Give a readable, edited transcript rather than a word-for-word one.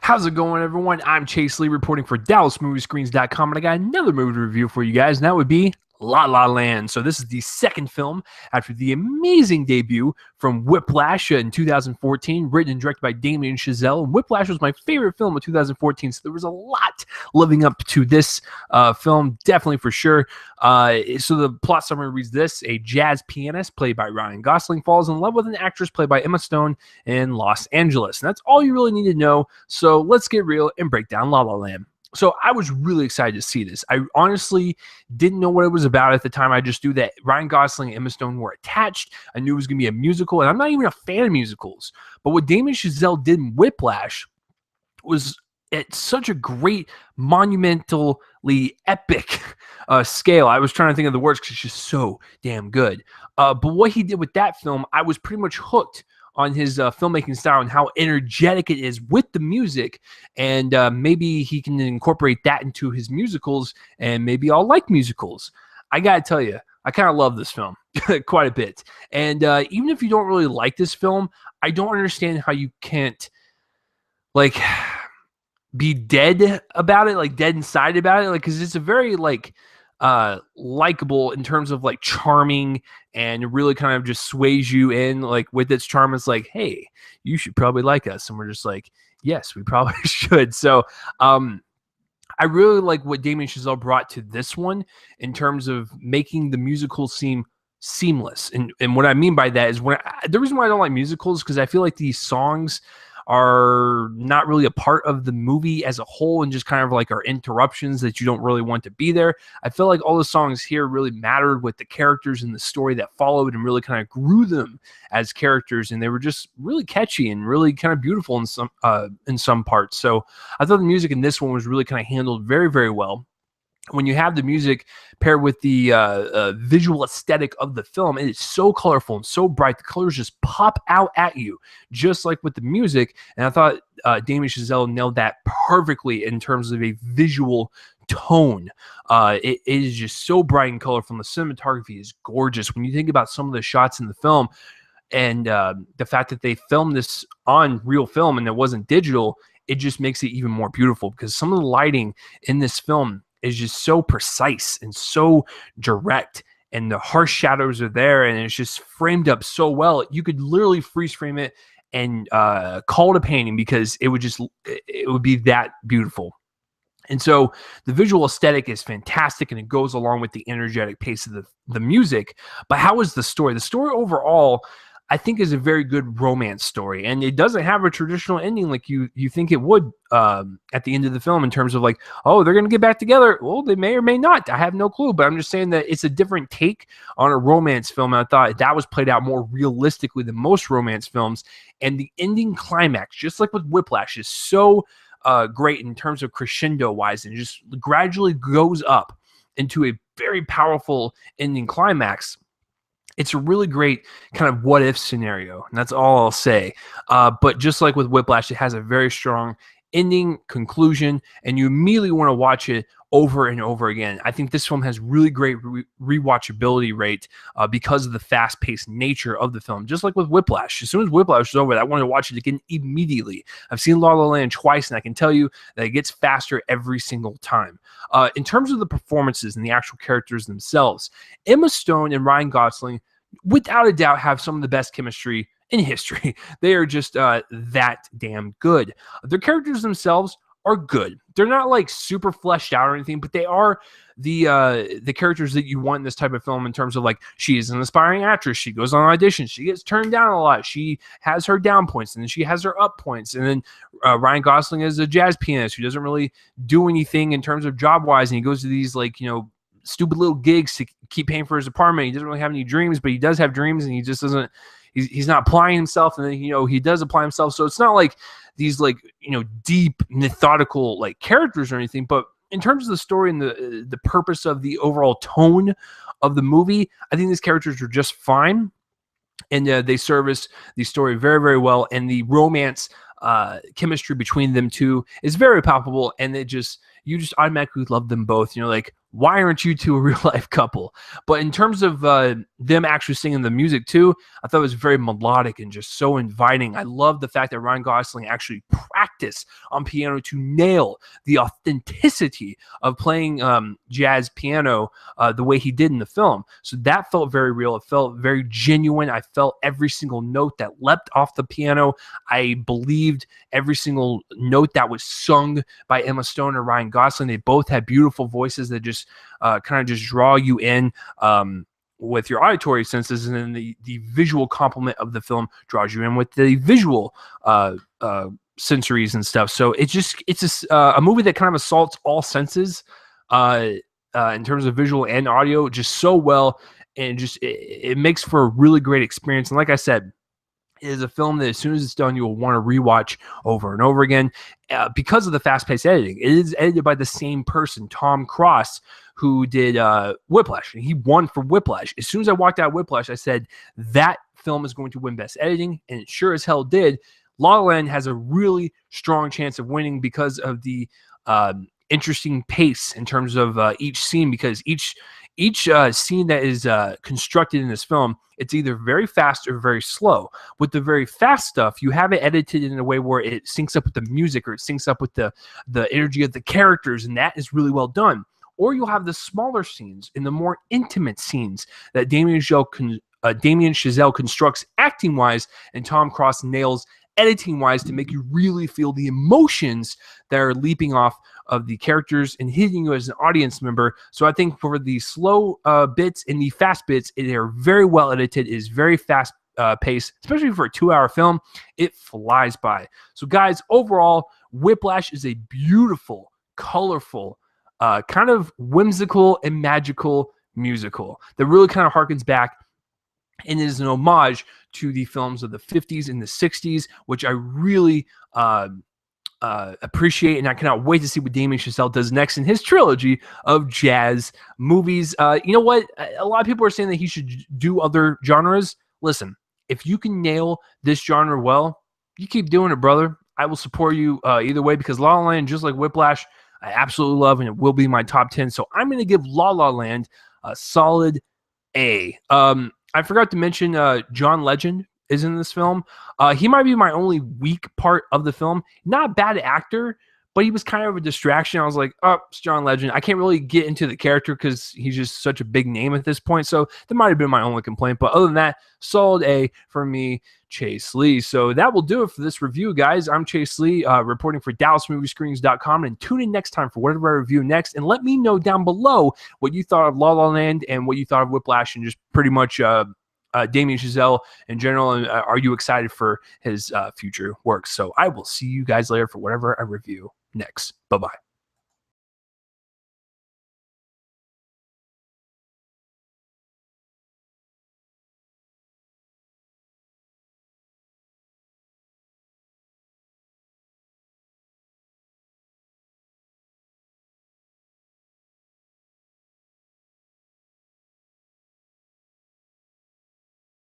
How's it going, everyone? I'm Chase Lee reporting for DallasMovieScreens.com, and I got another movie review for you guys, and that would be La La Land. So this is the second film after the amazing debut from Whiplash in 2014, written and directed by Damien Chazelle. And Whiplash was my favorite film of 2014, so there was a lot living up to this film, definitely for sure. So the plot summary reads this: a jazz pianist played by Ryan Gosling falls in love with an actress played by Emma Stone in Los Angeles. And that's all you really need to know. So let's get real and break down La La Land. So I was really excited to see this. I honestly didn't know what it was about at the time. I just knew that Ryan Gosling and Emma Stone were attached. I knew it was going to be a musical, and I'm not even a fan of musicals. But what Damien Chazelle did in Whiplash was at such a great, monumentally epic scale. I was trying to think of the words because it's just so damn good. But what he did with that film, I was pretty much hooked on his filmmaking style and how energetic it is with the music, and maybe he can incorporate that into his musicals, and maybe I'll like musicals. I gotta tell you, I kind of love this film quite a bit, and even if you don't really like this film, I don't understand how you can't like be dead about it, like dead inside about it, like because it's a very like likable in terms of like charming, and really kind of just sways you in like with its charm. It's like, hey, you should probably like us, and we're just like, yes, we probably should. So I really like what Damien Chazelle brought to this one in terms of making the musical seem seamless. And what I mean by that is the reason why I don't like musicals, because I feel like these songs are not really a part of the movie as a whole, and just kind of like are interruptions that you don't really want to be there. I feel like all the songs here really mattered with the characters and the story that followed, and really kind of grew them as characters, and they were just really catchy and really kind of beautiful in some parts. So I thought the music in this one was really kind of handled very, very well. When you have the music paired with the visual aesthetic of the film, it is so colorful and so bright. The colors just pop out at you, just like with the music. And I thought Damien Chazelle nailed that perfectly in terms of a visual tone. It is just so bright and colorful. The cinematography is gorgeous. When you think about some of the shots in the film, and the fact that they filmed this on real film and it wasn't digital, it just makes it even more beautiful, because some of the lighting in this film is just so precise and so direct, and the harsh shadows are there, and it's just framed up so well. You could literally freeze frame it and call it a painting, because it would be that beautiful. And so the visual aesthetic is fantastic, and it goes along with the energetic pace of the music. But how is the story? The story overall, I think, is a very good romance story, and it doesn't have a traditional ending like you think it would at the end of the film, in terms of like, oh, they're going to get back together. Well, they may or may not. I have no clue, but I'm just saying that it's a different take on a romance film, and I thought that was played out more realistically than most romance films. And the ending climax, just like with Whiplash, is so great in terms of crescendo-wise, and just gradually goes up into a very powerful ending climax. It's a really great kind of what-if scenario, and that's all I'll say. But just like with Whiplash, it has a very strong ending, conclusion, and you immediately want to watch it over and over again. I think this film has really great rewatchability rate because of the fast-paced nature of the film. Just like with Whiplash, as soon as Whiplash was over, I wanted to watch it again immediately. I've seen La La Land twice, and I can tell you that it gets faster every single time. In terms of the performances and the actual characters themselves, Emma Stone and Ryan Gosling, without a doubt, have some of the best chemistry in history. They are just that damn good. Their characters themselves are good. They're not like super fleshed out or anything, but they are the characters that you want in this type of film, in terms of like, she is an aspiring actress. She goes on auditions. She gets turned down a lot. She has her down points, and then she has her up points. And then Ryan Gosling is a jazz pianist who doesn't really do anything in terms of job wise, and he goes to these like, stupid little gigs to keep paying for his apartment. He doesn't really have any dreams, but he does have dreams, and he just doesn't. He's not applying himself, and then he does apply himself. So it's not like these like deep methodical like characters or anything. But in terms of the story and the purpose of the overall tone of the movie, I think these characters are just fine, and they service the story very, very well. And the romance chemistry between them two is very palpable, and you just automatically love them both. Like, why aren't you two a real life couple? But in terms of them actually singing the music too, I thought it was very melodic and just so inviting. I love the fact that Ryan Gosling actually practiced on piano to nail the authenticity of playing jazz piano the way he did in the film. So that felt very real. It felt very genuine. I felt every single note that leapt off the piano. I believed every single note that was sung by Emma Stone and Ryan Gosling. They both had beautiful voices that just kind of just draw you in with your auditory senses, and then the visual complement of the film draws you in with the visual sensories and stuff. So it's a movie that kind of assaults all senses in terms of visual and audio just so well, and just it makes for a really great experience. And like I said, it is a film that as soon as it's done, you will want to rewatch over and over again because of the fast-paced editing. It is edited by the same person, Tom Cross, who did Whiplash. And he won for Whiplash. As soon as I walked out of Whiplash, I said, that film is going to win Best Editing, and it sure as hell did. La La Land has a really strong chance of winning because of the interesting pace in terms of each scene, because each scene that is constructed in this film, it's either very fast or very slow. With the very fast stuff, you have it edited in a way where it syncs up with the music, or it syncs up with the energy of the characters, and that is really well done. Or you'll have the smaller scenes and the more intimate scenes that Damien Chazelle constructs acting-wise, and Tom Cross nails editing-wise to make you really feel the emotions that are leaping off of the characters and hitting you as an audience member. So I think for the slow bits and the fast bits, they are very well edited. It is very fast paced, especially for a 2-hour film. It flies by. So guys, overall, Whiplash is a beautiful, colorful, kind of whimsical and magical musical that really kind of harkens back and is an homage to the films of the 50s and the 60s, which I really appreciate, and I cannot wait to see what Damien Chazelle does next in his trilogy of jazz movies. You know what? A lot of people are saying that he should do other genres. Listen, if you can nail this genre well, you keep doing it, brother. I will support you either way, because La La Land, just like Whiplash, I absolutely love, and it will be my top 10. So I'm going to give La La Land a solid A. I forgot to mention John Legend is in this film. He might be my only weak part of the film. Not a bad actor, but he was kind of a distraction. I was like, oh, it's John Legend. I can't really get into the character because he's just such a big name at this point. So that might have been my only complaint. But other than that, solid A for me, Chase Lee. So that will do it for this review, guys. I'm Chase Lee, reporting for DallasMovieScreenings.com. And tune in next time for whatever I review next. And let me know down below what you thought of La La Land and what you thought of Whiplash, and just pretty much Damien Chazelle in general. And are you excited for his future works? So I will see you guys later for whatever I review next. Bye-bye.